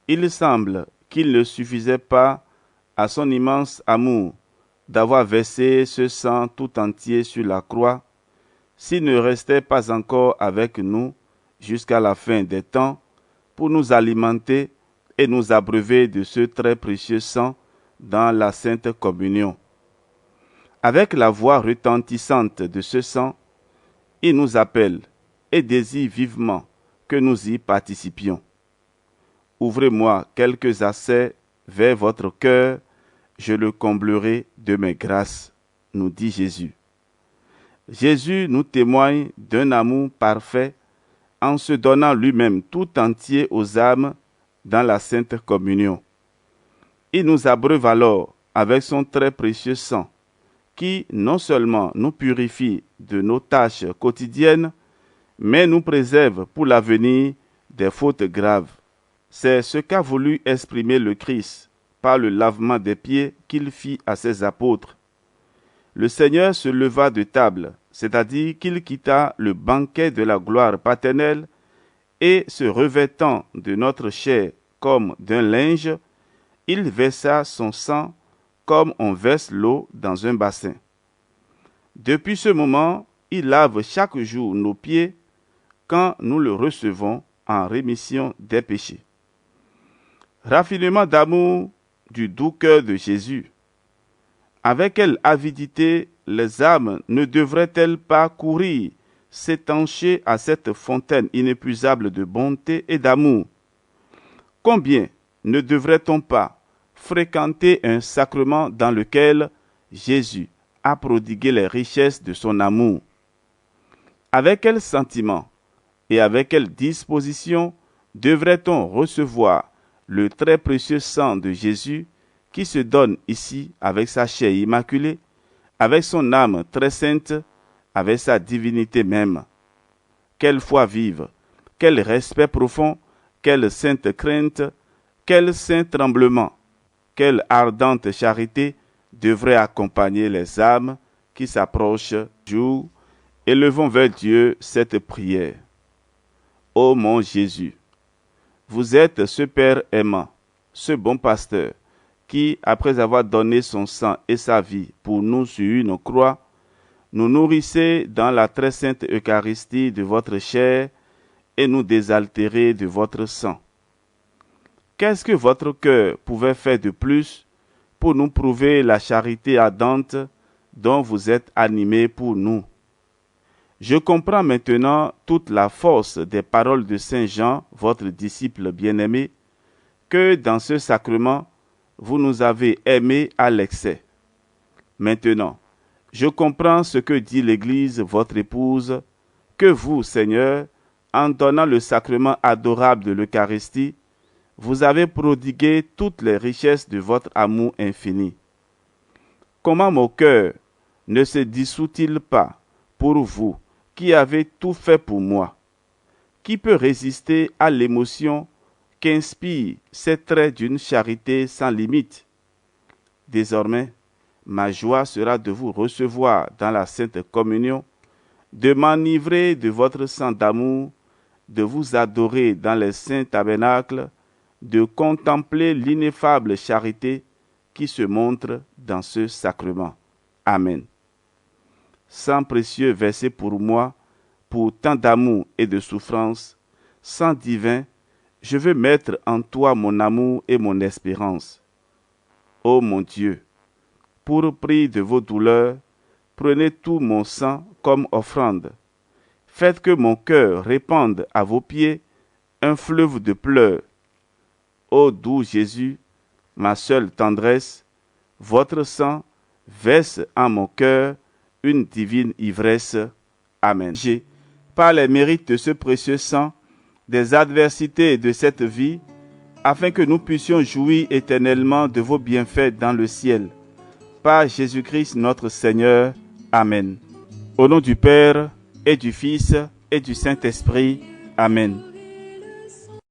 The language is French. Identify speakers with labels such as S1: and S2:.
S1: Il semble qu'il ne suffisait pas à son immense amour d'avoir versé ce sang tout entier sur la croix, s'il ne restait pas encore avec nous jusqu'à la fin des temps pour nous alimenter et nous abreuver de ce très précieux sang dans la Sainte Communion. Avec la voix retentissante de ce sang, il nous appelle et désire vivement que nous y participions. Ouvrez-moi quelques accès vers votre cœur, je le comblerai de mes grâces, nous dit Jésus. Jésus nous témoigne d'un amour parfait en se donnant lui-même tout entier aux âmes dans la Sainte Communion. Il nous abreuve alors avec son très précieux sang, qui non seulement nous purifie de nos tâches quotidiennes, mais nous préserve pour l'avenir des fautes graves. C'est ce qu'a voulu exprimer le Christ par le lavement des pieds qu'il fit à ses apôtres. Le Seigneur se leva de table, c'est-à-dire qu'il quitta le banquet de la gloire paternelle et, se revêtant de notre chair comme d'un linge, il versa son sang comme on verse l'eau dans un bassin. Depuis ce moment, il lave chaque jour nos pieds quand nous le recevons en rémission des péchés. Raffinement d'amour du doux cœur de Jésus. Avec quelle avidité les âmes ne devraient-elles pas courir, s'étancher à cette fontaine inépuisable de bonté et d'amour? Combien ne devrait-on pas fréquenter un sacrement dans lequel Jésus a prodigué les richesses de son amour? Avec quel sentiment et avec quelle disposition devrait-on recevoir le très précieux sang de Jésus qui se donne ici avec sa chair immaculée, avec son âme très sainte, avec sa divinité même? Quelle foi vive, quel respect profond, quelle sainte crainte, quel saint tremblement, quelle ardente charité devrait accompagner les âmes qui s'approchent du jour. Élevons vers Dieu cette prière. Ô mon Jésus, vous êtes ce Père aimant, ce bon pasteur, qui, après avoir donné son sang et sa vie pour nous sur une croix, nous nourrissez dans la très sainte Eucharistie de votre chair et nous désaltérez de votre sang. Qu'est-ce que votre cœur pouvait faire de plus pour nous prouver la charité ardente dont vous êtes animés pour nous? Je comprends maintenant toute la force des paroles de Saint Jean, votre disciple bien-aimé, que dans ce sacrement, vous nous avez aimés à l'excès. Maintenant, je comprends ce que dit l'Église, votre épouse, que vous, Seigneur, en donnant le sacrement adorable de l'Eucharistie, vous avez prodigué toutes les richesses de votre amour infini. Comment mon cœur ne se dissout-il pas pour vous qui avez tout fait pour moi? Qui peut résister à l'émotion qu'inspirent ces traits d'une charité sans limite? Désormais, ma joie sera de vous recevoir dans la Sainte Communion, de m'enivrer de votre sang d'amour, de vous adorer dans les saints tabernacles, de contempler l'ineffable charité qui se montre dans ce sacrement. Amen. Sang précieux versé pour moi, pour tant d'amour et de souffrance, sang divin, je veux mettre en toi mon amour et mon espérance. Ô mon Dieu, pour prix de vos douleurs, prenez tout mon sang comme offrande. Faites que mon cœur répande à vos pieds un fleuve de pleurs. Ô doux Jésus, ma seule tendresse, votre sang verse en mon cœur une divine ivresse. Amen. Par les mérites de ce précieux sang, des adversités de cette vie, afin que nous puissions jouir éternellement de vos bienfaits dans le ciel. Par Jésus-Christ notre Seigneur. Amen. Au nom du Père, et du Fils, et du Saint-Esprit. Amen.